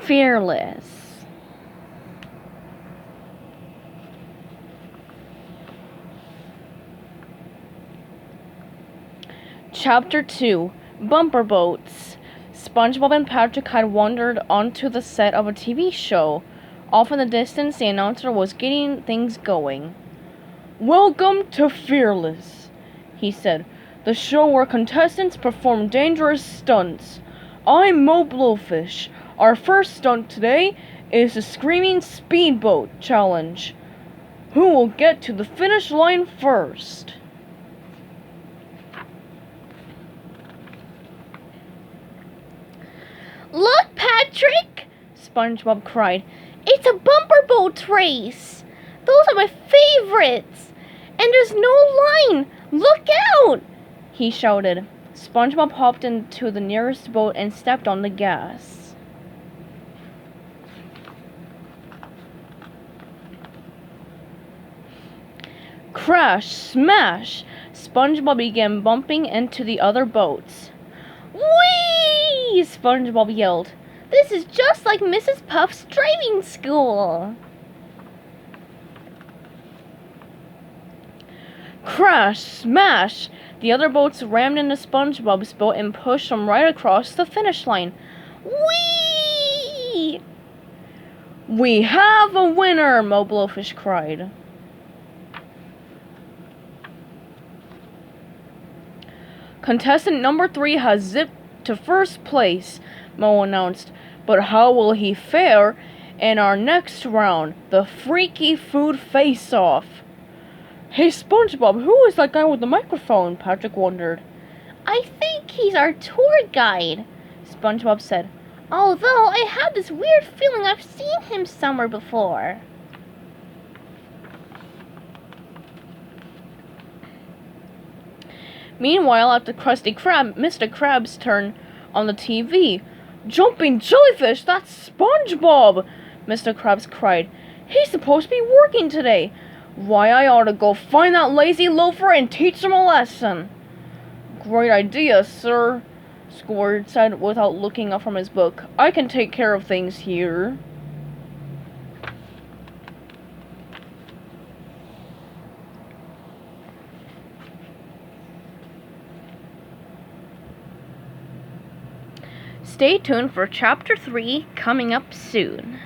Fearless. Chapter 2. Bumper Boats. SpongeBob and Patrick had wandered onto the set of a TV show. Off in the distance, the announcer was getting things going. "Welcome to Fearless," he said, "the show where contestants perform dangerous stunts. I'm Mo Blowfish. Our first stunt today is the Screaming Speedboat Challenge. Who will get to the finish line first?" "Look, Patrick!" SpongeBob cried. "It's a bumper boat race! Those are my favorites! And there's no line! Look out!" he shouted. SpongeBob hopped into the nearest boat and stepped on the gas. Crash! Smash! SpongeBob began bumping into the other boats. "Whee!" SpongeBob yelled. "This is just like Mrs. Puff's driving school." Crash! Smash! The other boats rammed into SpongeBob's boat and pushed him right across the finish line. Whee! "We have a winner!" Mo Blowfish cried. "Contestant number 3 has zipped to first place," Mo announced. "But how will he fare in our next round, the Freaky Food Face-Off?" "Hey, SpongeBob, who is that guy with the microphone?" Patrick wondered. "I think he's our tour guide," SpongeBob said. "Although I have this weird feeling I've seen him somewhere before." Meanwhile, at the Krusty Krab, Mr. Krab's turn on the TV. "Jumping jellyfish! That's SpongeBob!" Mr. Krabs cried. "He's supposed to be working today. Why, I ought to go find that lazy loafer and teach him a lesson." "Great idea, sir," Squidward said without looking up from his book. "I can take care of things here." Stay tuned for Chapter 3 coming up soon.